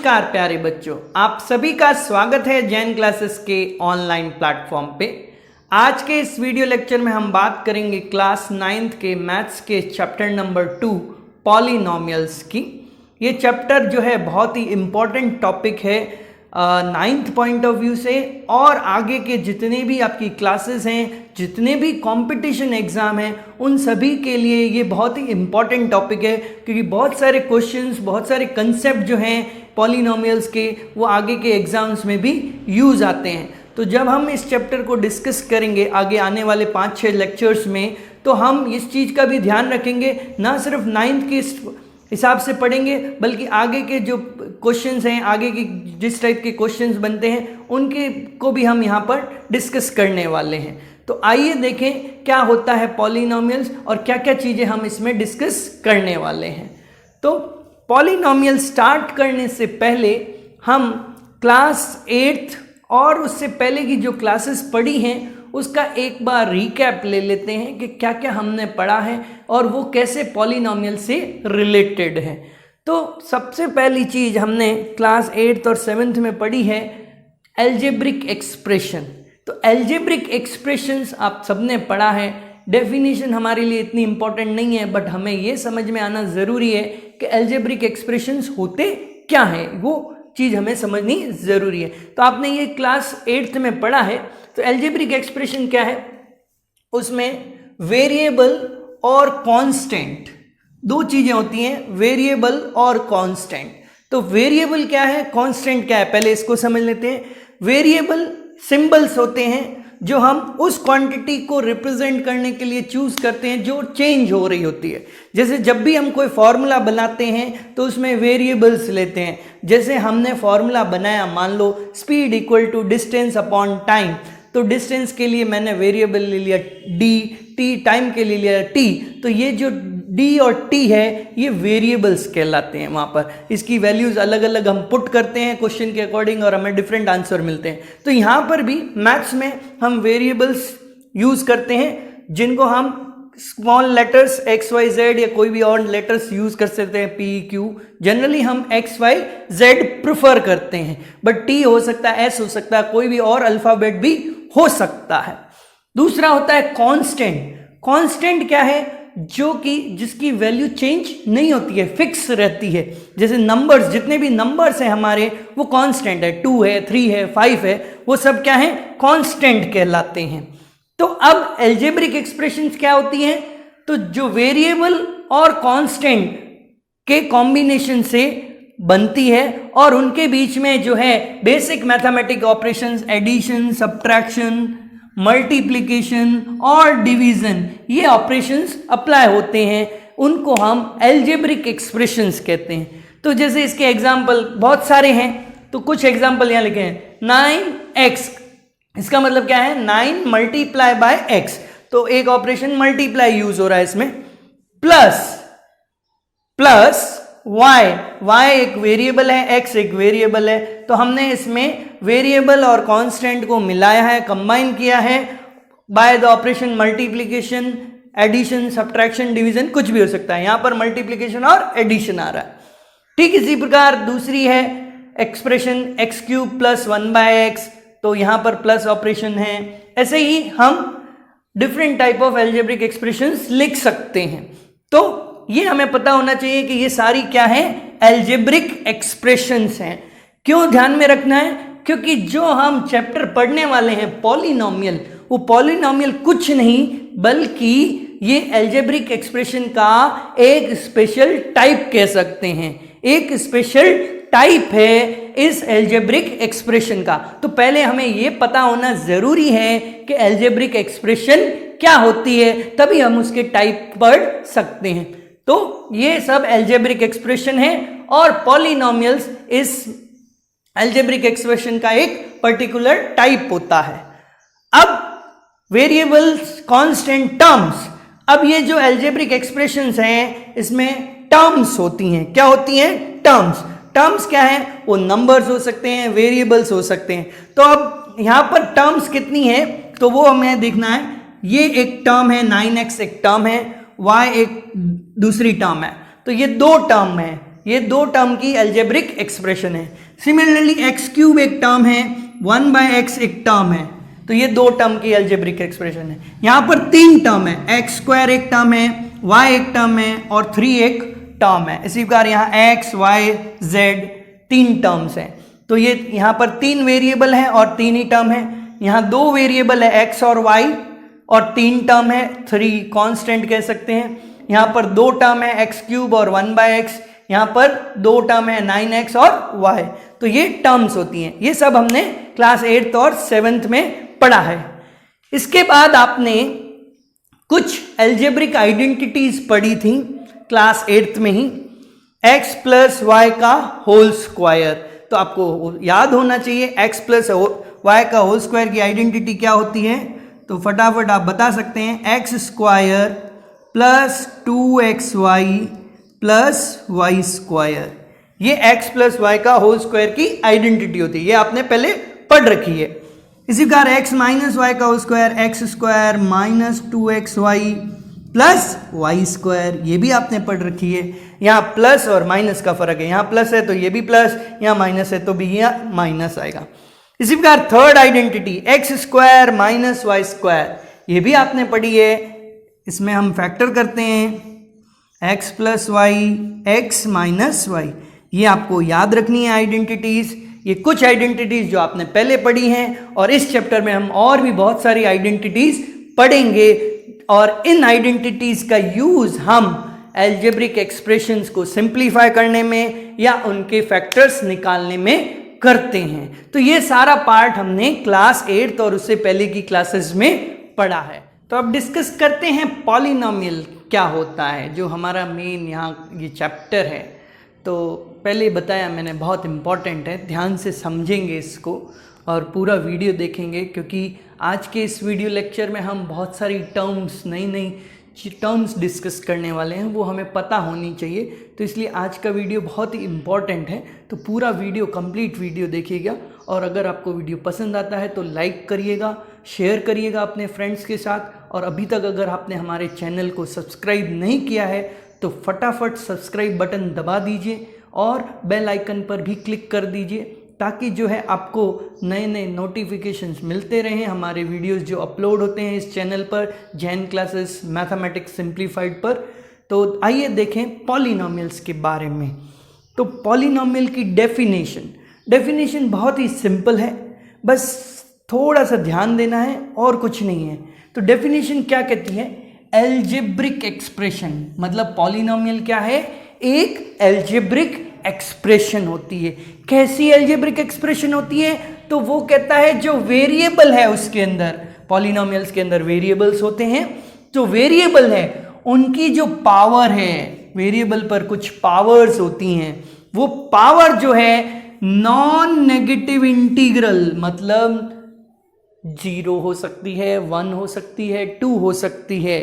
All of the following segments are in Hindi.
नमस्कार प्यारे बच्चों, आप सभी का स्वागत है जैन क्लासेस के ऑनलाइन प्लेटफॉर्म पे। आज के इस वीडियो लेक्चर में हम बात करेंगे क्लास 9th के मैथ्स के चैप्टर नंबर 2 पॉलिनोमियल्स की। ये चैप्टर जो है बहुत ही इम्पॉर्टेंट टॉपिक है 9th पॉइंट ऑफ व्यू से, और आगे के जितने भी आपकी क्लासेस हैं, जितने भी कंपटीशन एग्ज़ाम हैं, उन सभी के लिए ये बहुत ही इम्पॉर्टेंट टॉपिक है, क्योंकि बहुत सारे क्वेश्चंस, बहुत सारे कंसेप्ट जो हैं पॉलिनोमियल्स के, वो आगे के एग्ज़ाम्स में भी यूज़ आते हैं। तो जब हम इस चैप्टर को डिस्कस करेंगे आगे आने वाले 5-6 लेक्चर्स में, तो हम इस चीज़ का भी ध्यान रखेंगे, ना सिर्फ 9th के हिसाब से पढ़ेंगे, बल्कि आगे के जो क्वेश्चंस हैं, आगे की जिस टाइप के क्वेश्चंस बनते हैं, उनके को भी हम यहाँ पर डिस्कस करने वाले हैं। तो आइए देखें क्या होता है पॉलिनोमियल्स और क्या क्या चीज़ें हम इसमें डिस्कस करने वाले हैं। तो पॉलिनोमियल स्टार्ट करने से पहले हम क्लास 8th और उससे पहले की जो क्लासेस पढ़ी हैं उसका एक बार रिकैप ले लेते हैं कि क्या क्या हमने पढ़ा है और वो कैसे पॉलिनोमियल से रिलेटेड है। तो सबसे पहली चीज़ हमने क्लास 8th और 7th में पढ़ी है एल्जेब्रिक एक्सप्रेशन। तो एल्जेब्रिक एक्सप्रेशंस आप सबने पढ़ा है। डेफिनेशन हमारे लिए इतनी इंपॉर्टेंट नहीं है, बट हमें ये समझ में आना ज़रूरी है कि एल्जेब्रिक एक्सप्रेशंस होते क्या हैं, वो चीज़ हमें समझनी ज़रूरी है। तो आपने ये क्लास 8th में पढ़ा है। तो एल्जेब्रिक एक्सप्रेशन क्या है, उसमें वेरिएबल और कांस्टेंट दो चीज़ें होती हैं, वेरिएबल और कांस्टेंट। तो वेरिएबल क्या है, कांस्टेंट क्या है, पहले इसको समझ लेते हैं। वेरिएबल सिंबल्स होते हैं जो हम उस क्वांटिटी को रिप्रेजेंट करने के लिए चूज करते हैं जो चेंज हो रही होती है। जैसे जब भी हम कोई फॉर्मूला बनाते हैं तो उसमें वेरिएबल्स लेते हैं। जैसे हमने फॉर्मूला बनाया, मान लो speed equal to distance upon time, तो डिस्टेंस के लिए मैंने वेरिएबल ले लिया डी, टी टाइम के लिए लिया टी। तो ये जो डी और टी है ये वेरिएबल्स कहलाते हैं। वहाँ पर इसकी वैल्यूज़ अलग अलग हम पुट करते हैं क्वेश्चन के अकॉर्डिंग और हमें डिफरेंट आंसर मिलते हैं। तो यहाँ पर भी मैथ्स में हम वेरिएबल्स यूज़ करते हैं जिनको हम small letters x y z या कोई भी और लेटर्स यूज़ कर सकते हैं, पी क्यू। जनरली हम एक्स वाई जेड प्रेफर करते हैं, बट टी हो सकता है, एस हो सकता है, कोई भी और अल्फ़ाबेट भी हो सकता है। दूसरा होता है कांस्टेंट। कांस्टेंट क्या है, जो कि जिसकी वैल्यू चेंज नहीं होती है, फिक्स रहती है। जैसे नंबर्स, जितने भी नंबर्स हैं हमारे वो कांस्टेंट है, 2 है, 3 है, 5 है, वो सब क्या है, कांस्टेंट कहलाते हैं। तो अब एल्जेब्रिक एक्सप्रेशंस क्या होती हैं, तो जो वेरिएबल और कांस्टेंट के कॉम्बिनेशन से बनती है और उनके बीच में जो है basic mathematic operations, addition, subtraction, multiplication और डिवीजन, ये ऑपरेशंस अप्लाई होते हैं, उनको हम एल्जेब्रिक एक्सप्रेशंस कहते हैं। तो जैसे इसके एग्जांपल बहुत सारे हैं, तो कुछ एग्जांपल यहाँ लिखे हैं। 9x, इसका मतलब क्या है, 9 मल्टीप्लाई बाय x, तो एक ऑपरेशन मल्टीप्लाई यूज हो रहा है इसमें। प्लस y एक वेरिएबल है, x एक वेरिएबल है, तो हमने इसमें वेरिएबल और कांस्टेंट को मिलाया है, कंबाइन किया है by the operation multiplication, addition, subtraction, division, कुछ भी हो सकता है। यहां पर मल्टीप्लिकेशन और एडिशन आ रहा है। ठीक इसी प्रकार दूसरी है expression x cube plus 1/x, तो यहां पर प्लस ऑपरेशन है। ऐसे ही हम different type of algebraic expressions लिख सकते हैं। तो ये हमें पता होना चाहिए कि ये सारी क्या है, एल्जेब्रिक एक्सप्रेशंस हैं। क्यों ध्यान में रखना है, क्योंकि जो हम चैप्टर पढ़ने वाले हैं पॉलिनोमियल, वो पॉलिनोमियल कुछ नहीं बल्कि ये एल्जेब्रिक एक्सप्रेशन का एक स्पेशल टाइप कह सकते हैं। एक स्पेशल टाइप है इस एल्जेब्रिक एक्सप्रेशन का। तो पहले हमें ये पता होना जरूरी है कि एल्जेब्रिक एक्सप्रेशन क्या होती है, तभी हम उसके टाइप पढ़ सकते हैं। तो ये सब एल्जेब्रिक एक्सप्रेशन है और पॉलिनोमियल्स इस एल्जेब्रिक एक्सप्रेशन का एक पर्टिकुलर टाइप होता है। अब वेरिएबल्स, कांस्टेंट, टर्म्स। अब ये जो एल्जेब्रिक एक्सप्रेशंस हैं इसमें टर्म्स होती हैं। क्या होती हैं, टर्म्स। टर्म्स क्या है, वो नंबर्स हो सकते हैं, वेरिएबल्स हो सकते हैं। तो अब यहां पर टर्म्स कितनी है, तो वो हमें देखना है। ये एक टर्म है, 9x एक टर्म है, y एक दूसरी टर्म है, तो ये दो टर्म है। ये दो टर्म की अलजेब्रिक एक्सप्रेशन है। सिमिलरली एक्स क्यूब एक टर्म है, 1/x एक टर्म है, तो ये दो टर्म की अलजेब्रिक एक्सप्रेशन है। यहां पर तीन टर्म है, एक्स स्क्वायर एक टर्म है, y एक टर्म है और 3 एक टर्म है। इसी प्रकार यहाँ x, y, z तीन टर्म्स हैं, तो ये यहाँ पर तीन वेरिएबल हैं और तीन ही टर्म है। यहाँ दो वेरिएबल है x और y और तीन टर्म है, 3 कांस्टेंट कह सकते हैं। यहाँ पर दो टर्म है x क्यूब और 1/x, यहाँ पर दो टर्म है 9x और y, तो ये टर्म्स होती हैं। ये सब हमने क्लास 8th और 7th में पढ़ा है। इसके बाद आपने कुछ अलजेब्रिक आइडेंटिटीज पढ़ी थी क्लास 8th में ही, x प्लस वाई का होल स्क्वायर, तो आपको याद होना चाहिए x प्लस वाई का होल स्क्वायर की आइडेंटिटी क्या होती है, तो फटाफट आप बता सकते हैं, x square plus 2xy plus y square, ये x प्लस वाई का होल स्क्वायर की आइडेंटिटी होती है, ये आपने पहले पढ़ रखी है। इसी प्रकार x माइनस वाई का whole square, x square minus 2xy plus y square, ये भी आपने पढ़ रखी है। यहाँ प्लस और माइनस का फर्क है, यहाँ प्लस है तो ये भी प्लस, यहाँ माइनस है तो भी यहाँ माइनस आएगा। इसी प्रकार third identity x square minus y square, ये भी आपने पढ़ी है। इसमें हम फैक्टर करते हैं x plus y, x minus y, ये आपको याद रखनी है आइडेंटिटीज। ये कुछ आइडेंटिटीज जो आपने पहले पढ़ी हैं और इस चैप्टर में हम और भी बहुत सारी आइडेंटिटीज पढ़ेंगे और इन आइडेंटिटीज का यूज हम अलजेब्रिक एक्सप्रेशंस को सिंप्लीफाई करने में या उनके फैक्टर्स निकालने में करते हैं। तो ये सारा पार्ट हमने क्लास 8th और उससे पहले की क्लासेस में पढ़ा है। तो अब डिस्कस करते हैं पॉलिनोमियल क्या होता है, जो हमारा मेन यहाँ ये चैप्टर है। तो पहले बताया मैंने, बहुत इम्पॉर्टेंट है, ध्यान से समझेंगे इसको और पूरा वीडियो देखेंगे, क्योंकि आज के इस वीडियो लेक्चर में हम बहुत सारी टर्म्स, नई टर्म्स डिस्कस करने वाले हैं, वो हमें पता होनी चाहिए। तो इसलिए आज का वीडियो बहुत ही इम्पॉर्टेंट है, तो पूरा वीडियो, कंप्लीट वीडियो देखिएगा। और अगर आपको वीडियो पसंद आता है तो लाइक करिएगा, शेयर करिएगा अपने फ्रेंड्स के साथ। और अभी तक अगर आपने हमारे चैनल को सब्सक्राइब नहीं किया है तो फटाफट सब्सक्राइब बटन दबा दीजिए और बेल आइकन पर भी क्लिक कर दीजिए, ताकि जो है आपको नए नए नोटिफिकेशंस मिलते रहें, हमारे वीडियोस जो अपलोड होते हैं इस चैनल पर, जैन क्लासेस मैथमेटिक्स सिंप्लीफाइड पर। तो आइए देखें पॉलिनोमियल्स के बारे में। तो पॉलिनोमियल की डेफिनेशन बहुत ही सिंपल है, बस थोड़ा सा ध्यान देना है और कुछ नहीं है। तो डेफिनेशन क्या कहती है, अलजेब्रिक एक्सप्रेशन, मतलब पॉलिनोमियल क्या है, एक अलजेब्रिक एक्सप्रेशन होती है। कैसी अलजेब्रिक एक्सप्रेशन होती है, तो वो कहता है जो वेरिएबल है उसके अंदर, पॉलिनोमियल्स के अंदर वेरिएबल्स होते हैं, जो वेरिएबल है उनकी जो पावर है, वेरिएबल पर कुछ पावर्स होती हैं, वो पावर जो है नॉन नेगेटिव इंटीग्रल, मतलब 0 हो सकती है, 1 हो सकती है, 2 हो सकती है,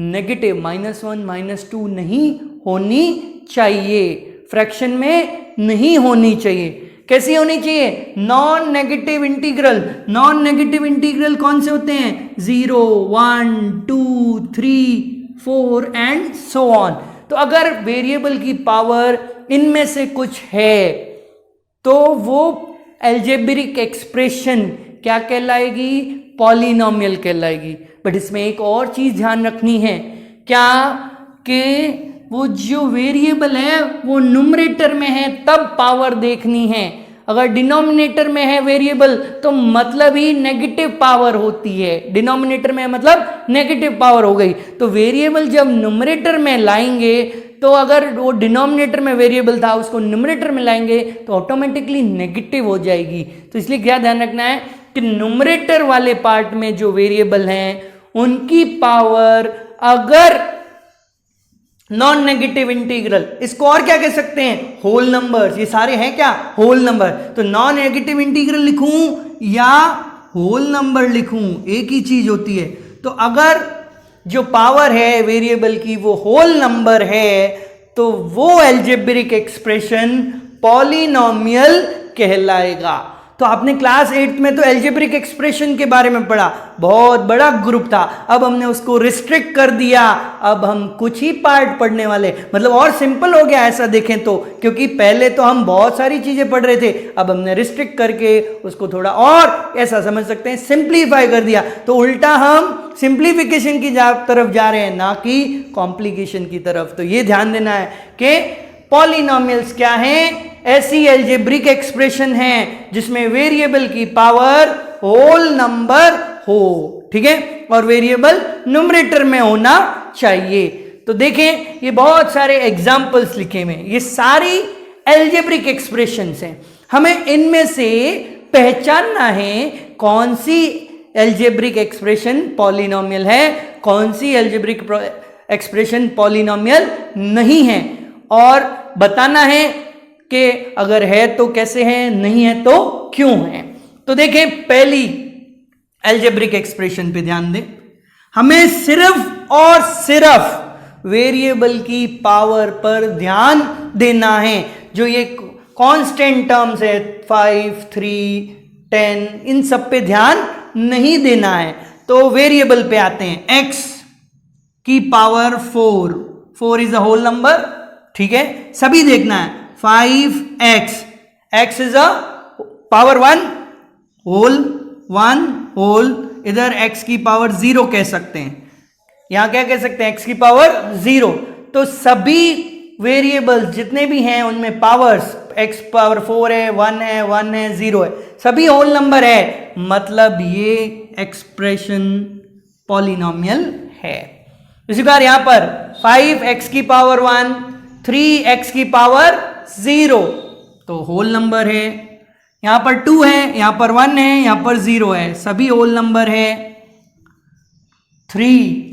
नेगेटिव -1 -2 नहीं होनी चाहिए, फ्रैक्शन में नहीं होनी चाहिए। कैसी होनी चाहिए, non negative integral. Non negative integral कौन से होते हैं, 0, 1, 2, 3, 4 एंड सो ऑन। तो अगर वेरिएबल की पावर इनमें से कुछ है तो वो अलजेब्रिक एक्सप्रेशन क्या कहलाएगी, पॉलिनोमियल कहलाएगी। बट इसमें एक और चीज ध्यान रखनी है, क्या कि वो जो वेरिएबल है वो न्यूमरेटर में है तब पावर देखनी है, अगर डिनोमिनेटर में है वेरिएबल तो मतलब ही नेगेटिव पावर होती है, डिनोमिनेटर में मतलब नेगेटिव पावर हो गई। तो वेरिएबल जब न्यूमरेटर में लाएंगे, तो अगर वो डिनोमिनेटर में वेरिएबल था उसको न्यूमरेटर में लाएंगे तो ऑटोमेटिकली नेगेटिव हो जाएगी। तो इसलिए क्या ध्यान रखना है कि न्यूमरेटर वाले पार्ट में जो वेरिएबल हैं उनकी पावर अगर नॉन नेगेटिव इंटीग्रल, इसको और क्या कह सकते हैं, होल नंबर्स, ये सारे हैं क्या, होल नंबर। तो नॉन नेगेटिव इंटीग्रल लिखूं या होल नंबर लिखूं, एक ही चीज होती है। तो अगर जो पावर है वेरिएबल की वो होल नंबर है तो वो अलजेब्रिक एक्सप्रेशन पॉलिनोमियल कहलाएगा। तो आपने क्लास 8th में तो एल्जेब्रिक एक्सप्रेशन के बारे में पढ़ा, बहुत बड़ा ग्रुप था, अब हमने उसको रिस्ट्रिक्ट कर दिया, अब हम कुछ ही पार्ट पढ़ने वाले, मतलब और सिंपल हो गया ऐसा देखें तो, क्योंकि पहले तो हम बहुत सारी चीजें पढ़ रहे थे, अब हमने रिस्ट्रिक्ट करके उसको थोड़ा और ऐसा समझ सकते हैं सिंप्लीफाई कर दिया, तो उल्टा हम सिंप्लीफिकेशन की तरफ जा रहे हैं, ना कि कॉम्प्लिकेशन की तरफ। तो ये ध्यान देना है कि पॉलिनोमियल्स क्या हैं, ऐसी एल्जेब्रिक एक्सप्रेशन है जिसमें वेरिएबल की पावर होल नंबर हो, ठीक है, और वेरिएबल न्यूमरेटर में होना चाहिए। तो देखें ये बहुत सारे एग्जाम्पल्स लिखे हुए हैं, ये सारी एल्जेब्रिक एक्सप्रेशंस हैं, हमें इनमें से पहचानना है कौन सी एल्जेब्रिक एक्सप्रेशन पॉलिनोमियल है, कौन सी एल्जेब्रिक एक्सप्रेशन पॉलिनोमियल नहीं है, और बताना है कि अगर है तो कैसे है, नहीं है तो क्यों है। तो देखें पहली एल्जेब्रिक एक्सप्रेशन पे ध्यान दें, हमें सिर्फ और सिर्फ वेरिएबल की पावर पर ध्यान देना है, जो ये कांस्टेंट टर्म्स है 5, 3, 10, इन सब पे ध्यान नहीं देना है। तो वेरिएबल पे आते हैं, x की power 4 is a whole number, ठीक है, सभी देखना है, 5x, x is a power 1 whole, इधर x की पावर 0 कह सकते हैं, यहां क्या कह सकते हैं, x की पावर 0। तो सभी वेरिएबल्स जितने भी हैं उनमें पावर्स, x पावर 4 है, 1 है, 0 है, सभी होल नंबर है, मतलब ये एक्सप्रेशन पॉलिनोमियल है। इसी प्रकार यहां पर 5x की पावर 1, 3x की पावर 0, तो होल नंबर है, यहां पर 2 है, यहां पर 1 है, यहां पर 0 है, सभी होल नंबर है। 3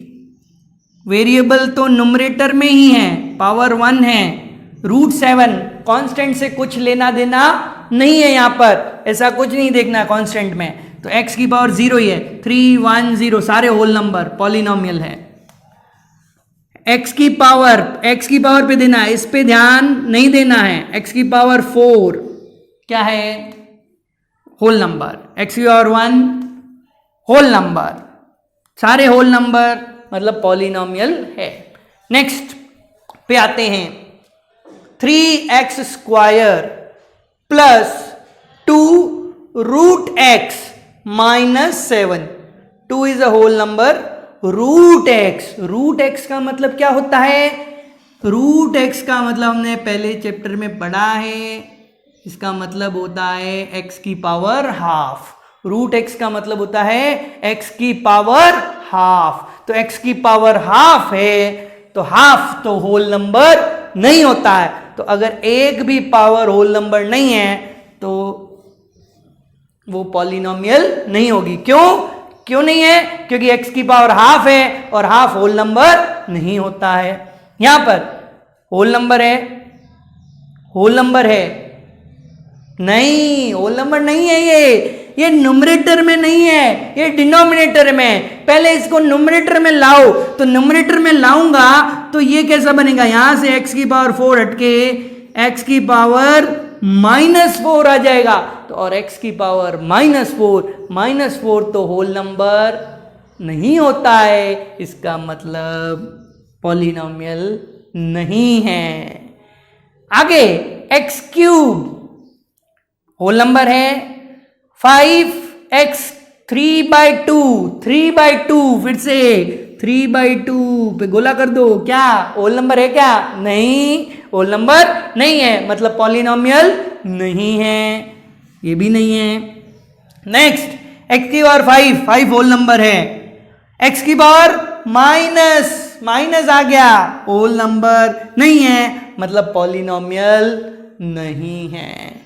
वेरिएबल तो न्यूमरेटर में ही है, पावर 1 है, √7 कांस्टेंट से कुछ लेना देना नहीं है, यहां पर ऐसा कुछ नहीं देखना कांस्टेंट में, तो x की पावर 0 ही है, 3, 1, 0 सारे होल नंबर, पॉलिनोमियल है। x की पावर पे देना है, इस पे ध्यान नहीं देना है, x की पावर 4 क्या है, होल नंबर, x की पावर 1 होल नंबर, सारे होल नंबर, मतलब पॉलिनोमियल है। नेक्स्ट पे आते हैं, 3x square plus 2√x minus 7, 2 is a whole number, √x का मतलब क्या होता है, √x का मतलब हमने पहले चैप्टर में पढ़ा है, इसका मतलब होता है x की पावर हाफ, √x का मतलब होता है x की पावर हाफ, तो x की पावर हाफ है, तो हाफ तो होल नंबर नहीं होता है, तो अगर एक भी पावर होल नंबर नहीं है तो वो पॉलिनोमियल नहीं होगी। क्यों नहीं है, क्योंकि x की पावर हाफ है और हाफ होल नंबर नहीं होता है। यहां पर होल नंबर है, नहीं, होल नंबर नहीं है, ये न्यूमरेटर में नहीं है, ये डिनोमिनेटर में। पहले इसको न्यूमरेटर में लाओ, तो न्यूमरेटर में लाऊंगा तो ये कैसा बनेगा, यहां से x की पावर 4 हटके x की पावर -4 आ जाएगा, तो और x की पावर -4 तो होल नंबर नहीं होता है, इसका मतलब पॉलिनोमियल नहीं है। आगे x³ होल नंबर है, 5x 3/2 फिर से 3/2 पे गोला कर दो, क्या होल नंबर है, क्या नहीं, होल नंबर नहीं है, मतलब पॉलिनोमियल नहीं है, ये भी नहीं है। नेक्स्ट x की पावर 5 होल नंबर है, x की पावर माइनस आ गया, होल नंबर नहीं है, मतलब पॉलिनोमियल नहीं है।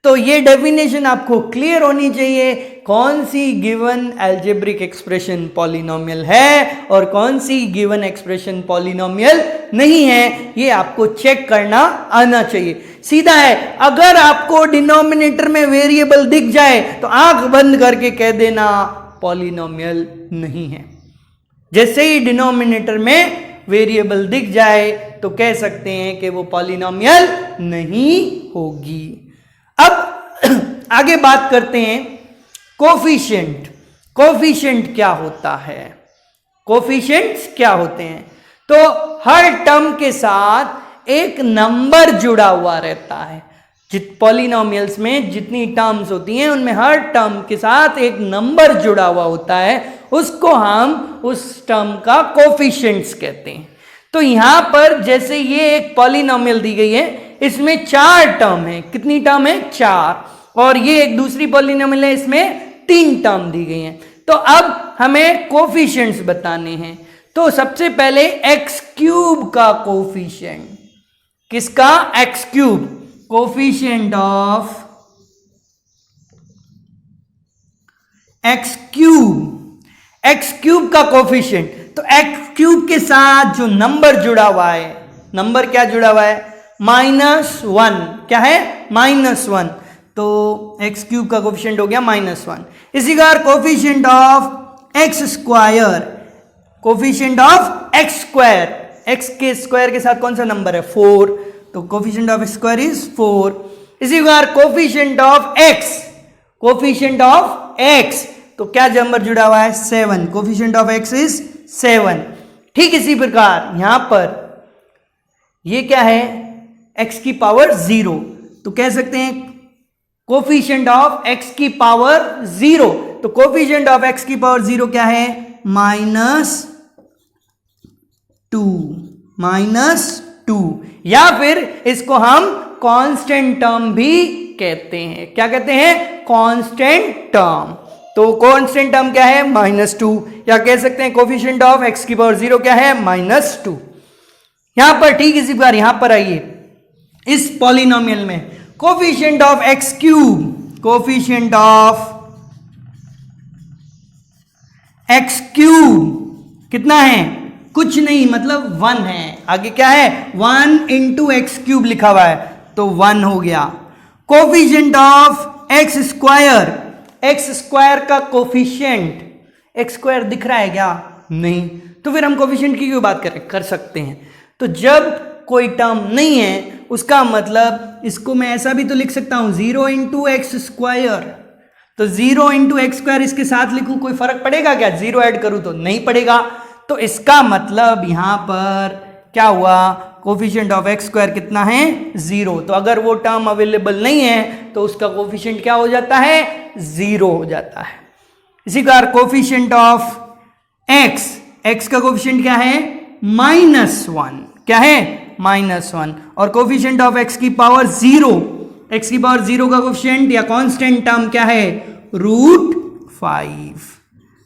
तो ये डेफिनेशन आपको क्लियर होनी चाहिए, कौन सी गिवन एल्जेब्रिक एक्सप्रेशन पॉलिनोमियल है और कौन सी गिवन एक्सप्रेशन पॉलिनोमियल नहीं है, ये आपको चेक करना आना चाहिए। सीधा है, अगर आपको डिनोमिनेटर में वेरिएबल दिख जाए तो आंख बंद करके कह देना पॉलिनोमियल नहीं है। जैसे ही डिनोमिनेटर में वेरिएबल दिख जाए तो कह सकते हैं कि वो पॉलिनोमियल नहीं होगी। अब आगे बात करते हैं कोफिशिएंट। कोफिशिएंट क्या होता है? कोफिशिएंट्स क्या होते हैं? तो हर टर्म के साथ एक नंबर जुड़ा हुआ रहता है। पॉलिनोमियल्स में जितनी टर्म्स होती हैं उनमें हर टर्म के साथ एक नंबर जुड़ा हुआ होता है, उसको हम उस टर्म का कोफिशिएंट्स कहते हैं। तो यहां पर जैसे ये एक पॉलिनोमियल दी गई है, इसमें 4 टर्म है। कितनी टर्म है? 4। और ये एक दूसरी पॉलिनोमियल है, इसमें 3 टर्म दी गई हैं। तो अब हमें कोफिशिएंट्स बताने हैं। तो सबसे पहले एक्स क्यूब का कोफिशिएंट। किसका? X cube. Coefficient of x cube. X cube का कोफिशिएंट, तो एक्स क्यूब के साथ जो नंबर जुड़ा हुआ है, नंबर क्या जुड़ा हुआ है? -1। क्या है? -1। तो एक्स क्यूब का कोफिशिएंट हो गया -1। इसी का coefficient of x square. Coefficient of x square, x के स्क्वायर के साथ कौन सा नंबर है? 4। तो कोफिशिएंट ऑफ स्क्वायर इज 4। इसी प्रकार coefficient of x. Coefficient of x, तो क्या नंबर जुड़ा हुआ है? 7। Coefficient of x is 7। ठीक इसी प्रकार यहां पर ये क्या है? एक्स की पावर 0। तो कह सकते हैं कोफिशिएंट ऑफ एक्स की पावर 0। तो कोफिशिएंट ऑफ एक्स की पावर 0 क्या है? -2। या फिर इसको हम कांस्टेंट टर्म भी कहते हैं। क्या कहते हैं? Constant term. तो कांस्टेंट टर्म क्या है? -2। या कह सकते हैं कोफिशिएंट ऑफ एक्स की पावर 0 क्या है? -2। यहां पर ठीक इसी प्रकार यहां पर आइए, इस पॉलिनोमियल में coefficient of x cube. Coefficient of x cube कितना है? कुछ नहीं, मतलब 1 है। आगे क्या है? 1 × एक्स क्यूब लिखा हुआ है, तो 1 हो गया। Coefficient of x square. X square का कोफिशिएंट, एक्स स्क्वायर दिख रहा है क्या? नहीं। तो फिर हम कोफिशिएंट की क्यों बात कर सकते हैं? तो जब कोई टर्म नहीं है, उसका मतलब इसको मैं ऐसा भी तो लिख सकता हूं, 0 × एक्स स्क्वायर। तो 0 × एक्स स्क्वायर इसके साथ लिखूं, कोई फर्क पड़ेगा क्या? 0 ऐड करूं तो नहीं पड़ेगा। तो इसका मतलब यहां पर क्या हुआ? कोफिशिएंट ऑफ एक्स स्क्वायर कितना है? 0। तो अगर वो टर्म अवेलेबल नहीं है तो उसका कोफिशिएंट क्या हो जाता है? 0 हो जाता है। इसी प्रकार कोफिशिएंट ऑफ एक्स, एक्स का कोफिशिएंट क्या है? -1। क्या है? -1। और कोफिशिएंट ऑफ एक्स की पावर 0, एक्स की पावर 0 का कोफिशिएंट या कांस्टेंट टर्म क्या है? √5।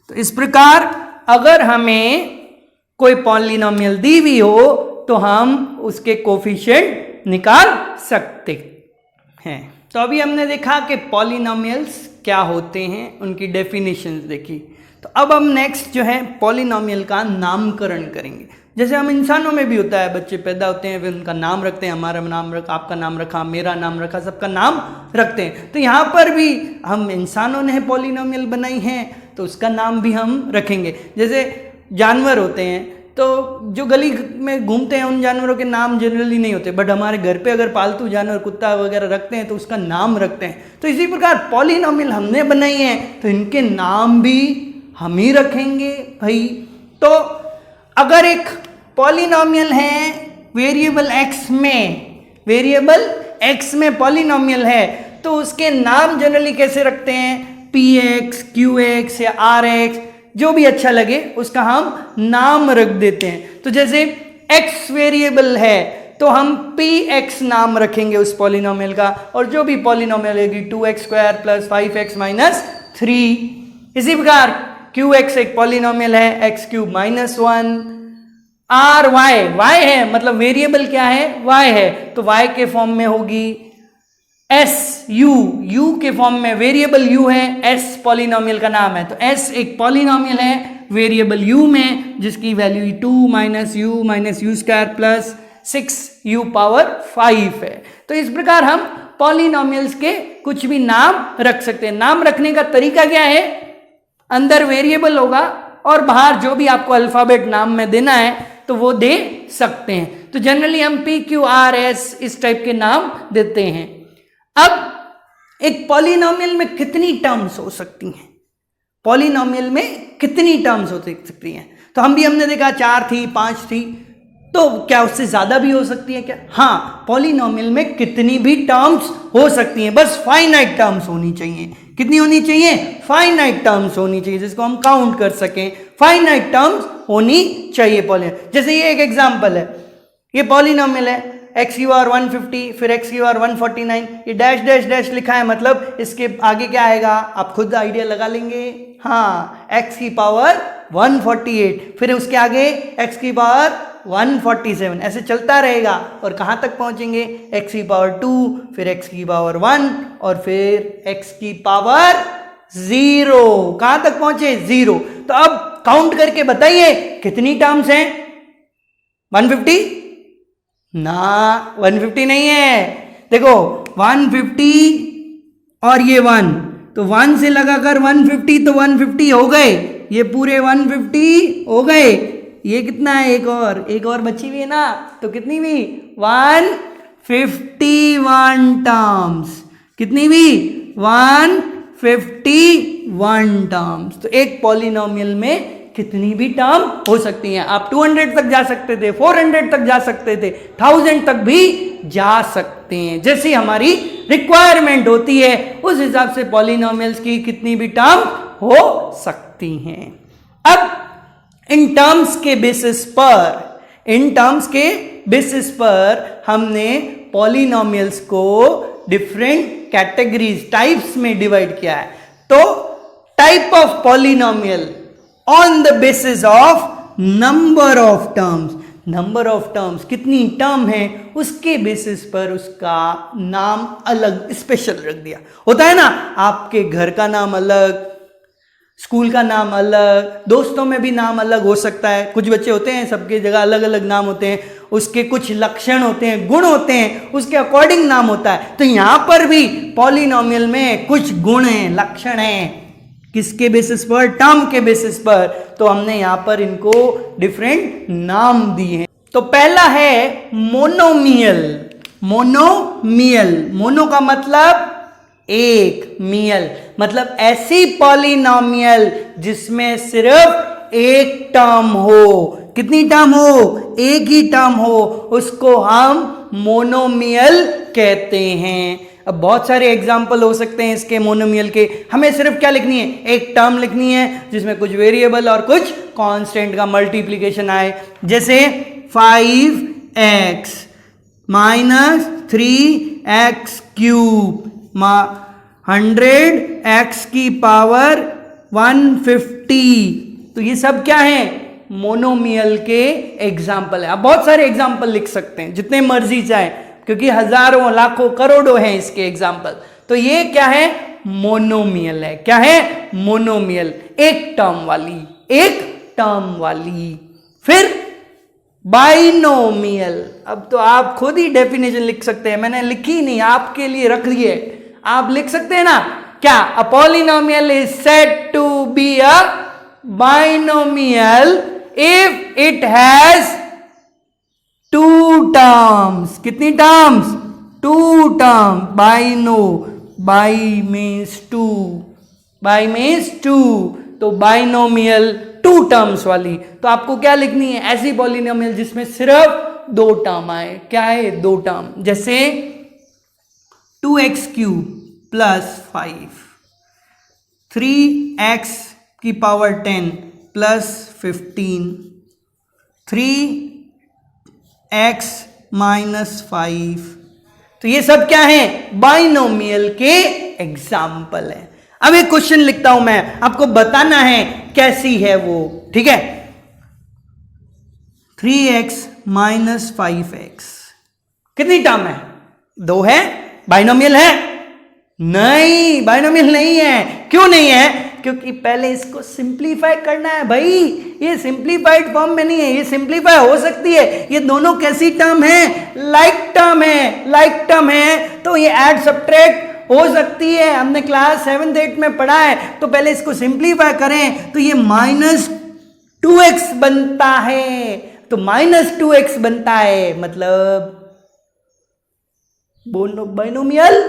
तो इस प्रकार अगर हमें कोई पॉलिनोमियल दी हुई हो तो हम उसके कोफिशिएंट निकाल सकते हैं। तो अभी हमने देखा कि पॉलिनोमियल्स क्या होते हैं, उनकी डेफिनेशंस देखी। तो अब हम नेक्स्ट जो है पॉलिनोमियल का नामकरण करेंगे। जैसे हम इंसानों में भी होता है, बच्चे पैदा होते हैं, फिर उनका नाम रखते हैं। हमारा नाम रखा, आपका नाम रखा, मेरा नाम रखा, सबका नाम रखते हैं। तो यहाँ पर भी हम इंसानों ने पॉलिनोमियल बनाई है तो उसका नाम भी हम रखेंगे। जैसे जानवर होते हैं, तो जो गली में घूमते हैं उन जानवरों के नाम जनरली नहीं होते, बट हमारे घर पे अगर पालतू जानवर कुत्ता वगैरह रखते हैं तो उसका नाम रखते हैं। तो इसी प्रकार पॉलिनोमियल हमने बनाई है तो इनके नाम भी हम ही रखेंगे भाई। तो अगर एक पॉलिनोमियल है वेरिएबल एक्स में, वेरिएबल एक्स में पॉलिनोमियल है तो उसके नाम जनरली कैसे रखते हैं? px, qx या rx, जो भी अच्छा लगे उसका हम नाम रख देते हैं। तो जैसे x वेरिएबल है तो हम px नाम रखेंगे उस पॉलिनोमियल का, और जो भी पॉलिनोमियल होगी 2x² + 5x - 3। इसी प्रकार qx एक पॉलिनोमियल है, x³ -1। ry है, मतलब वेरिएबल क्या है? y है, तो y के फॉर्म में होगी u के फॉर्म में, वेरिएबल u है, s पॉलिनोमियल का नाम है। तो s एक पॉलिनोमियल है वेरिएबल u में, जिसकी वैल्यू 2 - u - u² + 6u⁵ है। तो इस प्रकार हम पॉलिनोमियल्स के कुछ भी नाम रख सकते हैं। नाम रखने का तरीका क्या है? अंदर वेरिएबल होगा और बाहर जो भी आपको अल्फाबेट नाम में देना है तो वो दे सकते हैं। तो जनरली हम p, q, r, s इस टाइप के नाम देते हैं। अब एक पॉलिनोमियल में कितनी टर्म्स हो सकती हैं? पॉलिनोमियल में कितनी टर्म्स हो सकती हैं? तो हमने देखा 4 थी, 5 थी, तो क्या उससे ज्यादा भी हो सकती है क्या? हाँ, पॉलिनोमियल में कितनी भी टर्म्स हो सकती हैं, बस फाइनाइट टर्म्स होनी चाहिए। कितनी होनी चाहिए? फाइनाइट टर्म्स होनी चाहिए, जिसको हम काउंट कर सकें। फाइनाइट टर्म्स होनी चाहिए पॉलिनोमियल। जैसे ये एक एग्जांपल है, ये पॉलिनोमियल है एक्स की पावर 150, फिर एक्स की पावर 149, ये डैश डैश डैश लिखा है, मतलब इसके आगे क्या आएगा आप खुद आइडिया लगा लेंगे। हाँ, एक्स की पावर 148, फिर उसके आगे एक्स की पावर 147, ऐसे चलता रहेगा और कहाँ तक पहुंचेंगे? एक्स की पावर 2, फिर एक्स की पावर 1 और फिर एक्स की पावर 0। कहाँ तक पहुंचे? 0। तो अब काउंट करके बताइए कितनी टर्म्स हैं? 150 ना, 150 नहीं है। देखो 150 और ये 1, तो 1 से लगाकर 150, तो 150 हो गए, ये पूरे 150 हो गए। ये कितना है? एक और बची हुई है ना, तो कितनी भी? 151 टर्म्स। कितनी भी? 151 टर्म्स। तो एक पॉलिनोमियल में कितनी भी टर्म हो सकती हैं। आप 200 तक जा सकते थे, 400 तक जा सकते थे, 1000 तक भी जा सकते हैं, जैसी हमारी रिक्वायरमेंट होती है उस हिसाब से पॉलिनोमियल्स की कितनी भी टर्म हो सकती हैं। अब इन टर्म्स के बेसिस पर हमने पॉलिनोमियल्स को डिफरेंट कैटेगरीज, टाइप्स में डिवाइड किया है। तो type of polynomial on the basis of number of terms, कितनी टर्म है उसके बेसिस पर उसका नाम अलग स्पेशल रख दिया। होता है ना, आपके घर का नाम अलग, स्कूल का नाम अलग, दोस्तों में भी नाम अलग हो सकता है। कुछ बच्चे होते हैं सबके जगह अलग अलग नाम होते हैं, उसके कुछ लक्षण होते हैं, गुण होते हैं, उसके अकॉर्डिंग नाम होता है। तो यहां पर भी पॉलिनोमियल में कुछ गुण हैं, लक्षण हैं। किसके बेसिस पर? टर्म के बेसिस पर। तो हमने यहां पर इनको डिफरेंट नाम दिए हैं। तो पहला है मोनोमियल। मोनो का मतलब एक, मियल मतलब ऐसी पॉलिनोमियल जिसमें सिर्फ एक टर्म हो। कितनी टर्म हो? एक ही टर्म हो, उसको हम मोनोमियल कहते हैं। अब बहुत सारे एग्जाम्पल हो सकते हैं इसके मोनोमियल के। हमें सिर्फ क्या लिखनी है? एक टर्म लिखनी है जिसमें कुछ वेरिएबल और कुछ कांस्टेंट का मल्टीप्लिकेशन आए। जैसे 5x minus 3x cube 100x की पावर 150। तो ये सब क्या है? मोनोमियल के एग्जाम्पल है। आप बहुत सारे एग्जाम्पल लिख सकते हैं जितने मर्जी चाहे, क्योंकि हजारों लाखों करोड़ों हैं इसके एग्जाम्पल। तो ये क्या है? मोनोमियल है। क्या है? मोनोमियल, एक टर्म वाली। फिर बाइनोमियल। अब तो आप खुद ही डेफिनेशन लिख सकते हैं, मैंने लिखी नहीं, आपके लिए रख दी है। आप लिख सकते हैं ना क्या? A polynomial is said to be a binomial if it has 2 terms. कितनी terms? 2 term. Bi means two, तो बाइनोमियल 2 टर्म्स वाली। तो आपको क्या लिखनी है? ऐसी पॉलिनोमियल जिसमें सिर्फ 2 टर्म आए। क्या है? 2 टर्म। जैसे 2x क्यूब प्लस 5, 3x की पावर 10 प्लस 15, 3x माइनस 5। तो ये सब क्या है? बाइनोमियल के एग्जाम्पल है। अब एक क्वेश्चन लिखता हूं मैं, आपको बताना है कैसी है वो। ठीक है, 3x माइनस 5x कितनी टर्म है? 2 है। बाइनोमियल है? नहीं, बाइनोमियल नहीं है। क्यों नहीं है? क्योंकि पहले इसको सिंप्लीफाई करना है भाई। ये सिंप्लीफाइड फॉर्म में नहीं है, ये सिंप्लीफाई हो सकती है। ये दोनों कैसी टर्म है? लाइक टर्म है, तो ये ऐड सब्ट्रैक्ट हो सकती है। हमने क्लास 7th 8th में पढ़ा है। तो पहले इसको सिंप्लीफाई करें तो ये -2x बनता है। तो -2x बनता है, मतलब बाइनोमियल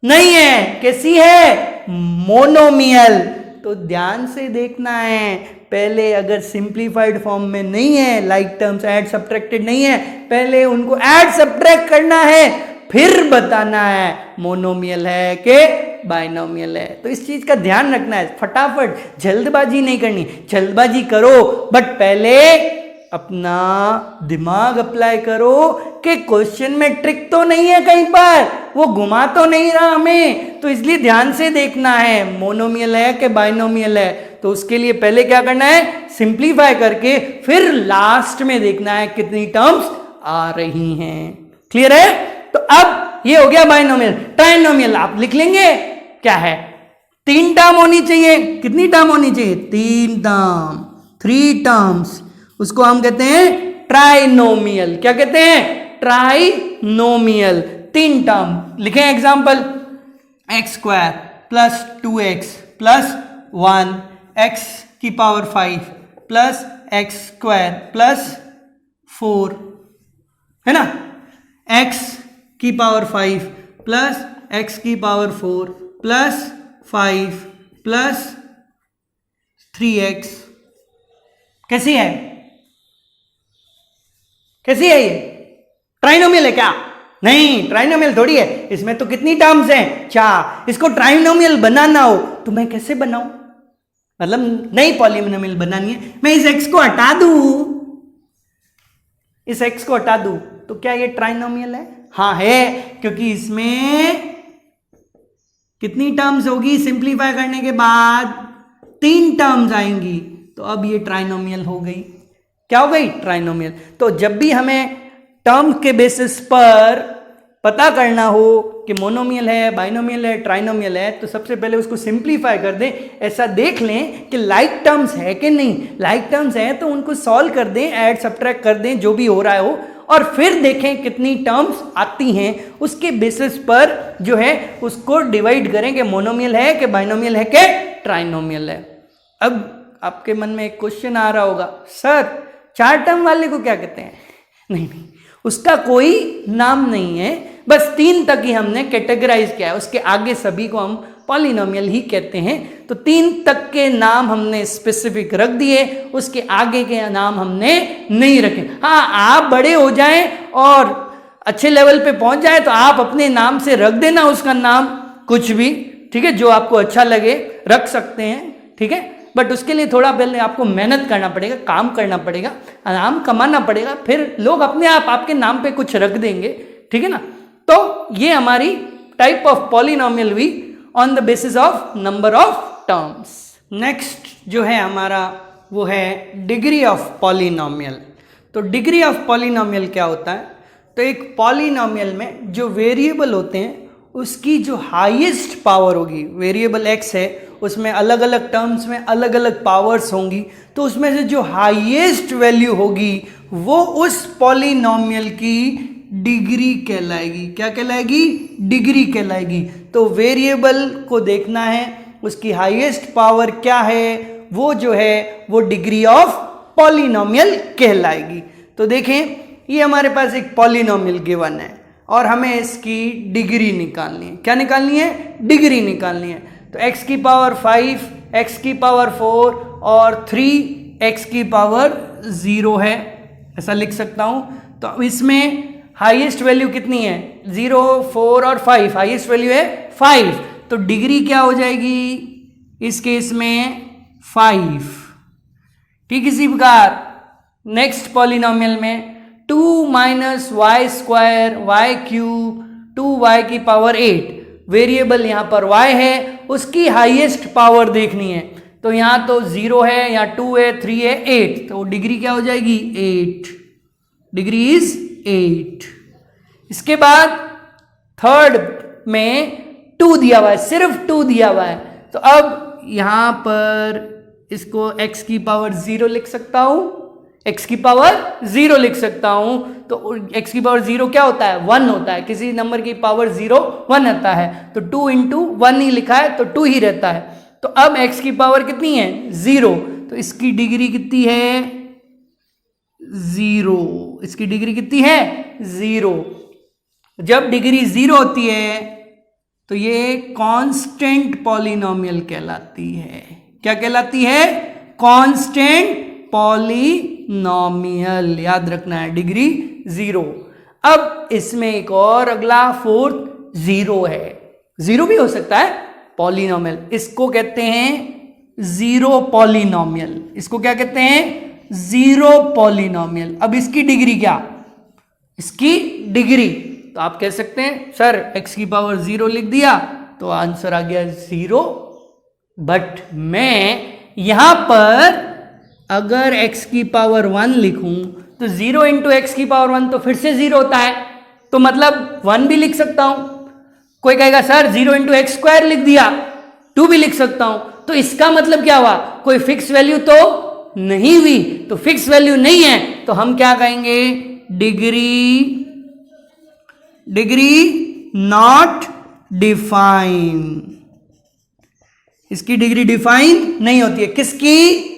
नहीं है, कैसी है? मोनोमियल। तो ध्यान से देखना है, पहले अगर सिंप्लीफाइड फॉर्म में नहीं है, लाइक टर्म्स ऐड सब्ट्रैक्टेड नहीं है, पहले उनको ऐड सब्ट्रैक्ट करना है, फिर बताना है मोनोमियल है कि बाइनोमियल है। तो इस चीज का ध्यान रखना है, फटाफट जल्दबाजी नहीं करनी। जल्दबाजी करो बट पहले अपना दिमाग अप्लाई करो कि क्वेश्चन में ट्रिक तो नहीं है, कहीं पर वो घुमा तो नहीं रहा हमें। तो इसलिए ध्यान से देखना है मोनोमियल है कि बाइनोमियल है। तो उसके लिए पहले क्या करना है, सिंप्लीफाई करके फिर लास्ट में देखना है कितनी टर्म्स आ रही हैं। क्लियर है? तो अब ये हो गया बाइनोमियल। ट्राइनोमियल आप लिख लेंगे, क्या है? 3 टर्म होनी चाहिए। कितनी टर्म होनी चाहिए? 3 टर्म, 3 टर्म्स। उसको हम कहते हैं ट्राइनोमियल। क्या कहते हैं? ट्राइनोमियल। 3 टर्म लिखें example, X square plus 2x plus 1 X की power 5 plus X square plus 4, है ना? एक्स की पावर 5 प्लस एक्स की पावर 4 प्लस 5 प्लस 3x। कैसी है? कैसी है ये? ट्राइनोमियल है क्या? नहीं, ट्राइनोमियल थोड़ी है। इसमें तो कितनी टर्म्स हैं? 4। इसको ट्राइनोमियल बनाना हो तो मैं कैसे बनाऊं? मतलब नई पॉलिनोमियल बनानी है, मैं इस x को हटा दूं, इस x को हटा दूं तो क्या ये ट्राइनोमियल है? हाँ है, क्योंकि इसमें कितनी टर्म्स होगी सिंप्लीफाई करने के बाद? 3 टर्म्स आएंगी। तो अब ये ट्राइनोमियल हो गई। क्या हो गई? ट्राइनोमियल। तो जब भी हमें टर्म के बेसिस पर पता करना हो कि मोनोमियल है, बाइनोमियल है, ट्राइनोमियल है, तो सबसे पहले उसको सिंप्लीफाई कर दें। ऐसा देख लें कि लाइक टर्म्स है कि नहीं। लाइक टर्म्स है तो उनको सॉल्व कर दें, ऐड सब्ट्रैक्ट कर दें, जो भी हो रहा हो, और फिर देखें कितनी टर्म्स आती हैं। उसके बेसिस पर जो है उसको डिवाइड करें कि मोनोमियल है कि बाइनोमियल है कि ट्राइनोमियल है। अब आपके मन में एक क्वेश्चन आ रहा होगा, सर 4 टर्म वाले को क्या कहते हैं? नहीं, उसका कोई नाम नहीं है, बस 3 तक ही हमने कैटेगराइज किया है, उसके आगे सभी को हम पॉलिनोमियल ही कहते हैं। तो 3 तक के नाम हमने स्पेसिफिक रख दिए, उसके आगे के नाम हमने नहीं रखे। हाँ, आप बड़े हो जाएं और अच्छे लेवल पे पहुंच जाए तो आप अपने नाम से रख देना उसका नाम, कुछ भी, ठीक है, जो आपको अच्छा लगे रख सकते हैं, ठीक है। बट उसके लिए थोड़ा पहले आपको मेहनत करना पड़ेगा, काम करना पड़ेगा, नाम कमाना पड़ेगा, फिर लोग अपने आप आपके नाम पे कुछ रख देंगे, ठीक है ना। तो ये हमारी टाइप ऑफ पॉलिनोमियल हुई on the basis of number of terms. Next जो है हमारा वो है डिग्री ऑफ पॉलिनोमियल। तो डिग्री ऑफ पॉलिनोमियल क्या होता है? तो एक पॉलिनोमियल में जो वेरिएबल होते हैं उसकी जो हाईएस्ट पावर होगी, वेरिएबल x है, उसमें अलग अलग टर्म्स में अलग अलग पावर्स होंगी, तो उसमें से जो हाईएस्ट वैल्यू होगी वो उस पॉलिनोमियल की डिग्री कहलाएगी। क्या कहलाएगी? डिग्री कहलाएगी। तो वेरिएबल को देखना है उसकी हाईएस्ट पावर क्या है, वो जो है वो डिग्री ऑफ पॉलिनोमियल कहलाएगी। तो देखें, ये हमारे पास एक पॉलिनोमियल गिवन है और हमें इसकी डिग्री निकालनी है। क्या निकालनी है? डिग्री निकालनी है। तो x की पावर 5, x की पावर 4 और 3 x की पावर 0 है, ऐसा लिख सकता हूं। तो इसमें हाईएस्ट वैल्यू कितनी है? 0, 4 और 5, हाईएस्ट वैल्यू है 5। तो डिग्री क्या हो जाएगी इस केस में? 5। ठीक इसी प्रकार नेक्स्ट पॉलिनोमियल में 2 minus y square y cube 2y की पावर 8, वेरिएबल यहाँ पर y है, उसकी हाईएस्ट पावर देखनी है। तो यहाँ तो 0 है, यहाँ 2 है, 3 है, 8, तो डिग्री क्या हो जाएगी? 8। Degree is 8। इसके बाद थर्ड में 2 दिया हुआ है, सिर्फ 2 दिया हुआ है। तो अब यहाँ पर इसको x की पावर 0 लिख सकता हूँ, x की पावर 0 लिख सकता हूं। तो x की पावर 0 क्या होता है? 1 होता है। किसी नंबर की पावर 0 1 आता है, तो 2 इंटू 1 ही लिखा है तो 2 ही रहता है। तो अब x की पावर कितनी है? 0। तो इसकी डिग्री कितनी है? 0। इसकी डिग्री कितनी है? 0। जब डिग्री 0 होती है तो ये कांस्टेंट पॉलिनोमियल कहलाती है। क्या कहलाती है? Constant polynomial. याद रखना है, डिग्री 0। अब इसमें एक और अगला फोर्थ 0 है। 0 भी हो सकता है पॉलिनोमियल, इसको कहते हैं जीरो पॉलिनोमियल। इसको क्या कहते हैं? Zero polynomial. अब इसकी डिग्री क्या? इसकी डिग्री तो आप कह सकते हैं सर x की पावर 0 लिख दिया तो आंसर आ गया 0। बट मैं यहां पर अगर x की पावर 1 लिखूं तो 0 इंटू एक्स की पावर 1 तो फिर से 0 होता है, तो मतलब 1 भी लिख सकता हूं। कोई कहेगा सर 0 इंटू एक्स स्क्वायर लिख दिया, 2 भी लिख सकता हूं। तो इसका मतलब क्या हुआ? कोई फिक्स वैल्यू तो नहीं हुई। तो फिक्स वैल्यू नहीं है तो हम क्या कहेंगे? Degree not define. इसकी डिग्री डिफाइन नहीं होती है। किसकी?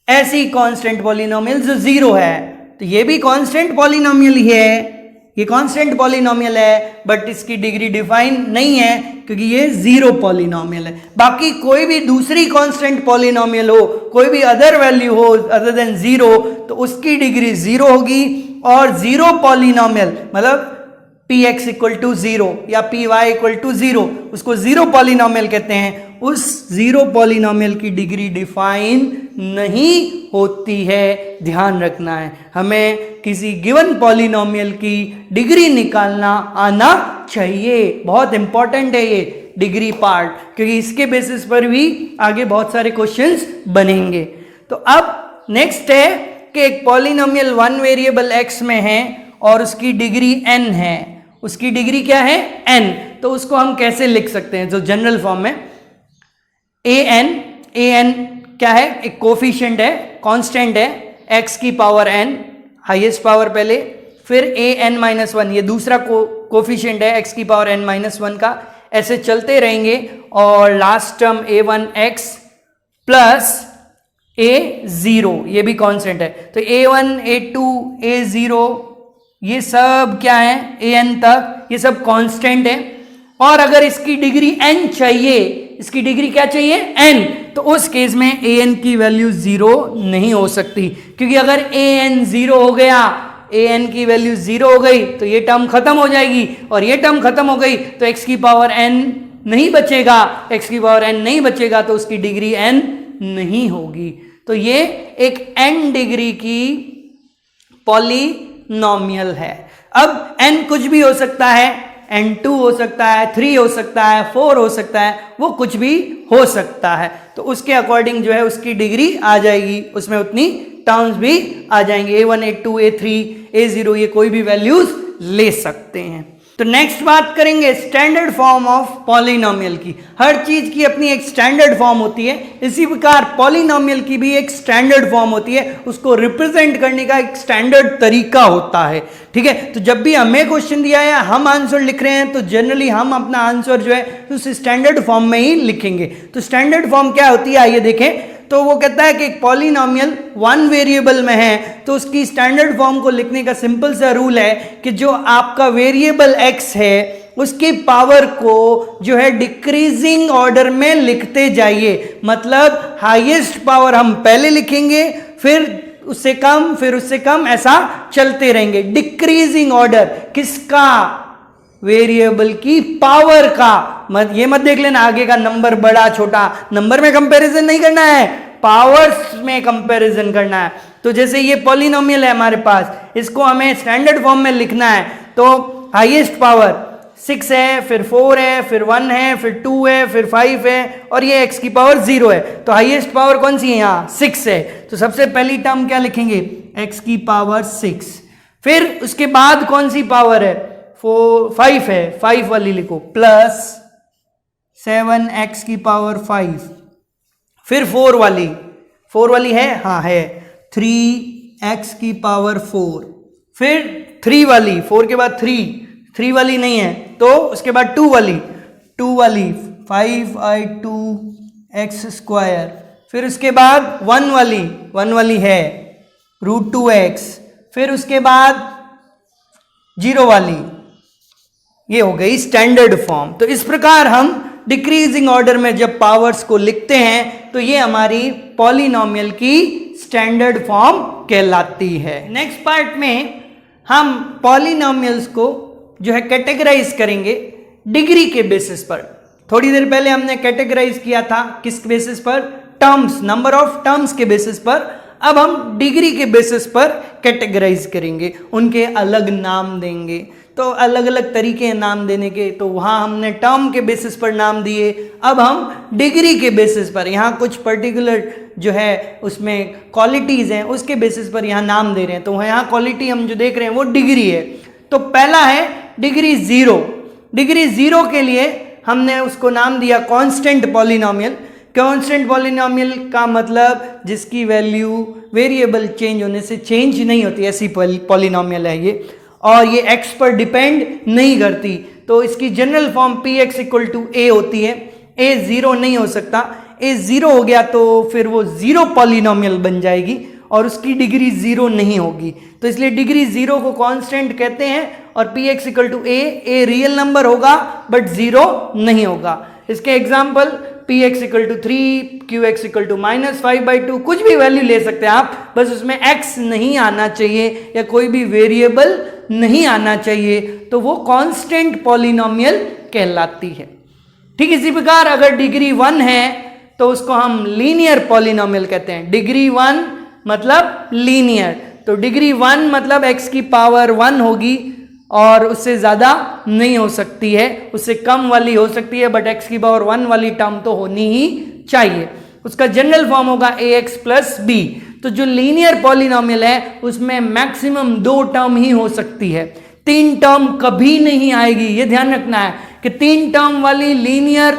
ऐसी कांस्टेंट पॉलिनोमियल जो 0 है। तो ये भी कांस्टेंट पॉलिनोमियल ही है, ये कांस्टेंट पॉलिनोमियल है, बट इसकी डिग्री डिफाइन नहीं है क्योंकि ये 0 पॉलिनोमियल है। बाकी कोई भी दूसरी कांस्टेंट पॉलिनोमियल हो, कोई भी अदर वैल्यू हो अदर देन 0, तो उसकी डिग्री 0 होगी। और 0 पॉलिनोमियल मतलब px इक्वल टू 0 या py इक्वल टू 0, उसको 0 पॉलिनोमियल कहते हैं। उस 0 पॉलिनोमियल की डिग्री डिफाइन नहीं होती है। ध्यान रखना है, हमें किसी गिवन पॉलिनोमियल की डिग्री निकालना आना चाहिए। बहुत इंपॉर्टेंट है ये डिग्री पार्ट, क्योंकि इसके बेसिस पर भी आगे बहुत सारे क्वेश्चंस बनेंगे। तो अब नेक्स्ट है कि एक पॉलिनोमियल 1 वेरिएबल x में है और उसकी डिग्री n है। उसकी डिग्री क्या है? n। तो उसको हम कैसे लिख सकते हैं? जो जनरल फॉर्म में an क्या है? एक कोफिशिएंट है, कांस्टेंट है, x की पावर n, हाईएस्ट पावर पहले, फिर an माइनस 1 ये दूसरा कोफिशिएंट है x की पावर n माइनस 1 का। ऐसे चलते रहेंगे और last term a1x plus a0 ये भी कांस्टेंट है। तो a1 a2 a0 ये सब क्या है? an तक ये सब कांस्टेंट है। और अगर इसकी डिग्री n चाहिए, इसकी डिग्री क्या चाहिए? n, तो उस केस में an की वैल्यू 0 नहीं हो सकती, क्योंकि अगर an 0 हो गया, an की वैल्यू 0 हो गई तो ये टर्म खत्म हो जाएगी, और ये टर्म खत्म हो गई तो x की पावर n नहीं बचेगा। x की पावर n नहीं बचेगा तो उसकी डिग्री n नहीं होगी। तो ये एक n डिग्री की पॉलिनोमियल है। अब n कुछ भी हो सकता है, n2 हो सकता है, 3 हो सकता है, 4 हो सकता है, वो कुछ भी हो सकता है। तो उसके अकॉर्डिंग जो है उसकी डिग्री आ जाएगी, उसमें उतनी टर्म्स भी आ जाएंगे। a1 a2 a3 a0 ये कोई भी वैल्यूज ले सकते हैं। तो नेक्स्ट बात करेंगे स्टैंडर्ड फॉर्म ऑफ पॉलिनोमियल की। हर चीज की अपनी एक स्टैंडर्ड फॉर्म होती है, इसी प्रकार पॉलिनोमियल की भी एक स्टैंडर्ड फॉर्म होती है, उसको रिप्रेजेंट करने का एक स्टैंडर्ड तरीका होता है। ठीक है, तो जब भी हमें क्वेश्चन दिया है, हम आंसर लिख रहे हैं, तो जनरली हम अपना आंसर जो है उस स्टैंडर्ड फॉर्म में ही लिखेंगे। तो स्टैंडर्ड फॉर्म क्या होती है आइए देखें। तो वो कहता है कि एक पॉलिनोमियल 1 वेरिएबल में है तो उसकी स्टैंडर्ड फॉर्म को लिखने का सिंपल सा रूल है कि जो आपका वेरिएबल x है उसकी पावर को जो है डिक्रीजिंग ऑर्डर में लिखते जाइए। मतलब हाईएस्ट पावर हम पहले लिखेंगे, फिर उससे कम, फिर उससे कम, ऐसा चलते रहेंगे। डिक्रीजिंग ऑर्डर किसका? वेरिएबल की पावर का। ये मत देख लेना आगे का नंबर बड़ा छोटा, नंबर में कंपैरिजन नहीं करना है, पावर्स में कंपैरिजन करना है। तो जैसे ये पॉलिनोमियल है हमारे पास, इसको हमें स्टैंडर्ड फॉर्म में लिखना है। तो हाईएस्ट पावर 6 है, फिर 4 है, फिर 1 है, फिर 2 है, फिर 5 है, और ये x की पावर 0 है। तो हाईएस्ट पावर कौन सी है? यहाँ 6 है। तो सबसे पहली टर्म क्या लिखेंगे? x की पावर 6। फिर उसके बाद कौन सी पावर है? 5 है, 5 वाली लिखो, प्लस 7x की पावर 5। फिर 4 वाली है, हाँ है, 3x की पावर 4। फिर 3 वाली, 4 के बाद 3 वाली नहीं है, तो उसके बाद 2 वाली 5i2x स्क्वायर। फिर उसके बाद 1 वाली है, √2x। फिर उसके बाद 0 वाली, ये हो गई स्टैंडर्ड फॉर्म। तो इस प्रकार हम डिक्रीजिंग ऑर्डर में जब पावर्स को लिखते हैं तो ये हमारी पॉलिनोमियल की स्टैंडर्ड फॉर्म कहलाती है। नेक्स्ट पार्ट में हम पॉलिनोमियल्स को जो है कैटेगराइज करेंगे डिग्री के बेसिस पर। थोड़ी देर पहले हमने कैटेगराइज किया था किस बेसिस पर, टर्म्स, नंबर ऑफ टर्म्स के बेसिस पर। अब हम डिग्री के बेसिस पर कैटेगराइज करेंगे, उनके अलग नाम देंगे। तो अलग अलग तरीके हैं नाम देने के, तो वहाँ हमने टर्म के बेसिस पर नाम दिए। अब हम डिग्री के बेसिस पर, यहाँ कुछ पर्टिकुलर जो है उसमें क्वालिटीज़ हैं उसके बेसिस पर यहाँ नाम दे रहे हैं। तो यहाँ क्वालिटी हम जो देख रहे हैं वो डिग्री है। तो पहला है डिग्री 0। डिग्री 0 के लिए हमने उसको नाम दिया कांस्टेंट पॉलिनोमियल। कांस्टेंट पॉलिनोमियल का मतलब जिसकी वैल्यू वेरिएबल चेंज होने से चेंज नहीं होती, ऐसी पॉलिनोमियल है ये, और ये x पर डिपेंड नहीं करती। तो इसकी जनरल फॉर्म px = a होती है। a 0 नहीं हो सकता, a 0 हो गया तो फिर वो 0 पॉलिनोमियल बन जाएगी और उसकी डिग्री 0 नहीं होगी। तो इसलिए डिग्री 0 को कांस्टेंट कहते हैं और px = a रियल नंबर होगा बट 0 नहीं होगा। इसके एग्जाम्पल px = 3, qx = -5/2, कुछ भी वैल्यू ले सकते हैं आप, बस उसमें x नहीं आना चाहिए या कोई भी वेरिएबल नहीं आना चाहिए, तो वो कांस्टेंट पॉलिनोमियल कहलाती है। ठीक इसी प्रकार अगर डिग्री 1 है तो उसको हम लीनियर पॉलिनोमियल कहते हैं। डिग्री 1 मतलब लीनियर, तो डिग्री 1 मतलब x की पावर 1 होगी और उससे ज़्यादा नहीं हो सकती है, उससे कम वाली हो सकती है, बट x की पावर 1 वाली टर्म तो होनी ही चाहिए। उसका जनरल फॉर्म होगा ax + b। तो जो लीनियर पॉलिनोमियल है उसमें मैक्सिमम 2 टर्म ही हो सकती है, 3 टर्म कभी नहीं आएगी। ये ध्यान रखना है कि 3 टर्म वाली लीनियर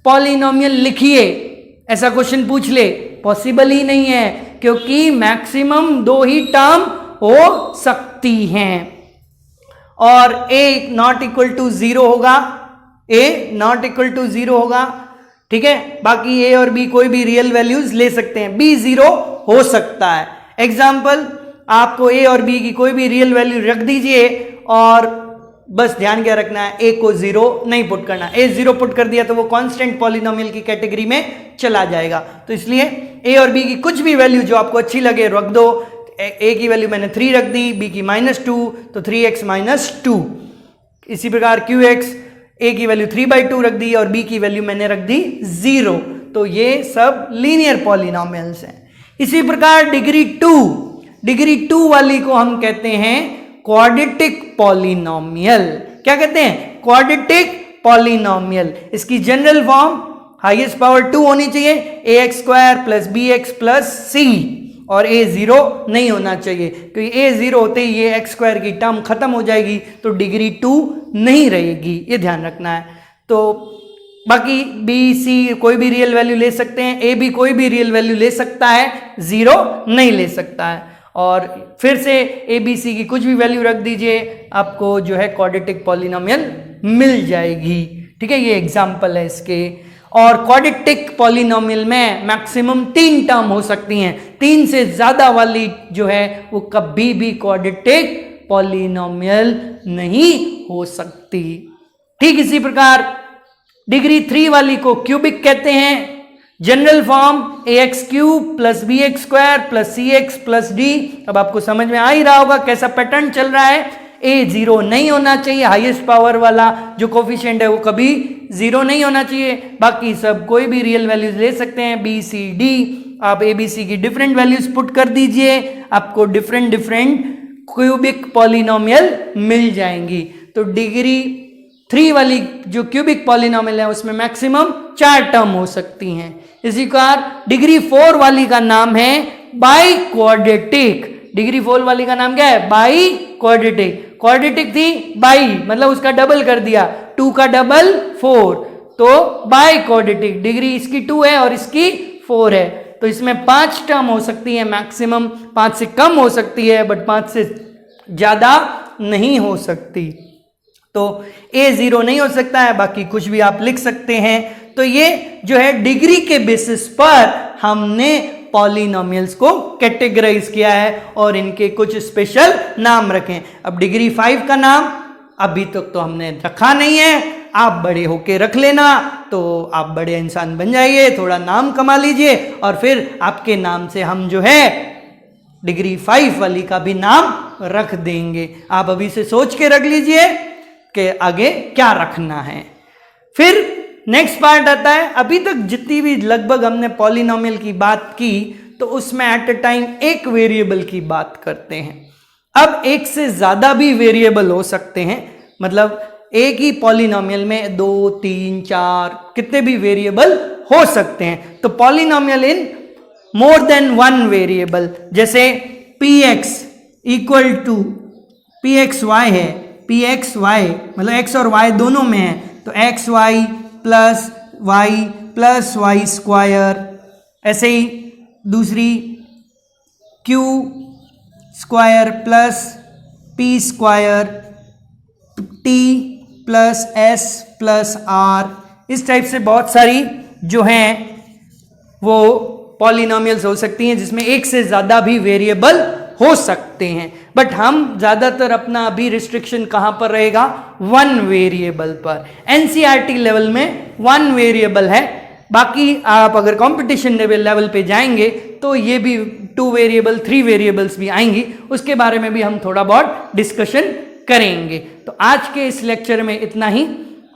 पॉलिनोमियल लिखिए, ऐसा क्वेश्चन पूछ ले, पॉसिबल ही नहीं है, क्योंकि मैक्सिमम 2 ही टर्म हो सकती हैं। और a ≠ 0 होगा, a ≠ 0 होगा, ठीक है। बाकी a और b कोई भी रियल वैल्यूज ले सकते हैं, b 0 हो सकता है। एग्जाम्पल, आपको a और b की कोई भी रियल वैल्यू रख दीजिए और बस ध्यान क्या रखना है, a को 0 नहीं पुट करना। a 0 पुट कर दिया तो वो कांस्टेंट पॉलिनोमियल की कैटेगरी में चला जाएगा। तो इसलिए a और b की कुछ भी वैल्यू जो आपको अच्छी लगे रख दो। a की वैल्यू मैंने 3 रख दी, b की -2 तो 3x - 2। इसी प्रकार qx, a की वैल्यू 3/2 रख दी और b की वैल्यू मैंने रख दी 0। तो ये सब लीनियर पॉलिनोमियल्स हैं। इसी प्रकार डिग्री 2 वाली को हम कहते हैं क्वाड्रेटिक पॉलिनोमियल। क्या कहते हैं? Quadratic polynomial. इसकी जनरल फॉर्म हाईएस्ट पावर 2 होनी चाहिए, ax² + bx + c, और a 0 नहीं होना चाहिए, क्योंकि a 0 होते ही ये x² की टर्म खत्म हो जाएगी, तो डिग्री 2 नहीं रहेगी, ये ध्यान रखना है। तो बाकी b c कोई भी रियल वैल्यू ले सकते हैं, a b कोई भी रियल वैल्यू ले सकता है, 0 नहीं ले सकता है। और फिर से a b c की कुछ भी वैल्यू रख दीजिए, आपको जो है क्वाड्रेटिक पॉलिनोमियल मिल जाएगी। ठीक है, ये एग्जाम्पल है इसके। और क्वाड्रेटिक पॉलिनोमियल में मैक्सिमम 3 टर्म हो सकती हैं, 3 से ज्यादा वाली जो है वो कभी भी क्वाड्रेटिक पॉलिनोमियल नहीं हो सकती। ठीक इसी प्रकार डिग्री 3 वाली को क्यूबिक कहते हैं। General form ax³ + bx² + cx + d। अब आपको समझ में आ ही रहा होगा कैसा पैटर्न चल रहा है। a 0 नहीं होना चाहिए, हाईएस्ट पावर वाला जो कोफिशिएंट है वो कभी 0 नहीं होना चाहिए। बाकी सब कोई भी रियल वैल्यूज ले सकते हैं, b c d। आप a b c की डिफरेंट वैल्यूज पुट कर दीजिए, आपको डिफरेंट क्यूबिक पॉलिनोमियल मिल जाएंगी। तो डिग्री 3 वाली जो क्यूबिक पॉलिनोमियल है उसमें मैक्सिमम 4 टर्म हो सकती हैं। इसी प्रकार डिग्री 4 वाली का नाम है बाई क्वाड्रेटिक। डिग्री 4 वाली का नाम क्या है? By quadratic. क्वाड्रेटिक थी बाई, मतलब उसका डबल कर दिया, 2 का डबल 4, तो बाई क्वाड्रेटिक। डिग्री इसकी 2 है और इसकी 4 है, तो इसमें 5 टर्म हो सकती है मैक्सिमम, 5 से कम हो सकती है बट 5 से ज्यादा नहीं हो सकती। तो a 0 नहीं हो सकता है, बाकी कुछ भी आप लिख सकते हैं। तो ये जो है डिग्री के बेसिस पर हमने पॉलिनोमियल्स को कैटेगराइज किया है और इनके कुछ स्पेशल नाम रखें। अब डिग्री 5 का नाम अभी तक तो हमने रखा नहीं है, आप बड़े होके रख लेना, तो आप बड़े इंसान बन जाइए, थोड़ा नाम कमा लीजिए और फिर आपके नाम से हम जो है डिग्री 5 वाली का भी नाम रख देंगे। आप अभी से सोच के रख लीजिए कि आगे क्या रखना है। फिर नेक्स्ट पार्ट आता है, अभी तक जितनी भी लगभग हमने पॉलिनोमियल की बात की तो उसमें एट अ टाइम एक वेरिएबल की बात करते हैं। अब एक से ज्यादा भी वेरिएबल हो सकते हैं, मतलब एक ही पॉलिनोमियल में 2, 3, 4 कितने भी वेरिएबल हो सकते हैं। तो पॉलिनोमियल इन मोर देन वन वेरिएबल, जैसे px इक्वल टू pxy है, pxy मतलब x और y दोनों में है, तो xy प्लस y स्क्वायर, ऐसे ही दूसरी q square plus p square t plus s plus r, इस टाइप से बहुत सारी जो हैं वो पॉलिनोमियल्स हो सकती हैं जिसमें एक से ज़्यादा भी वेरिएबल हो सकते हैं। बट हम ज़्यादातर अपना अभी रिस्ट्रिक्शन कहाँ पर रहेगा, वन वेरिएबल पर। एनसीईआरटी लेवल में वन वेरिएबल है, बाकी आप अगर कंपटीशन लेवल पे जाएंगे तो ये भी 2 वेरिएबल 3 वेरिएबल्स भी आएंगी, उसके बारे में भी हम थोड़ा बहुत डिस्कशन करेंगे। तो आज के इस लेक्चर में इतना ही।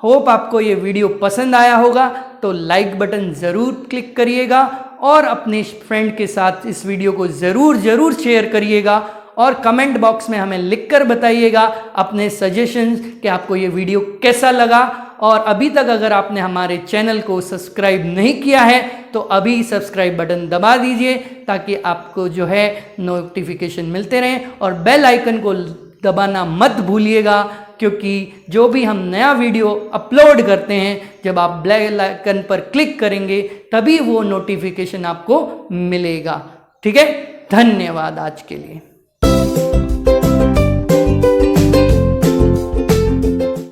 होप आपको ये वीडियो पसंद आया होगा, तो लाइक बटन ज़रूर क्लिक करिएगा और अपने फ्रेंड के साथ इस वीडियो को ज़रूर शेयर करिएगा और कमेंट बॉक्स में हमें लिखकर बताइएगा अपने सजेशंस कि आपको ये वीडियो कैसा लगा। और अभी तक अगर आपने हमारे चैनल को सब्सक्राइब नहीं किया है तो अभी सब्सक्राइब बटन दबा दीजिए ताकि आपको जो है नोटिफिकेशन मिलते रहें, और बेल आइकन को दबाना मत भूलिएगा, क्योंकि जो भी हम नया वीडियो अपलोड करते हैं जब आप बेल आइकन पर क्लिक करेंगे तभी वो नोटिफिकेशन आपको मिलेगा। ठीक है, धन्यवाद आज के लिए।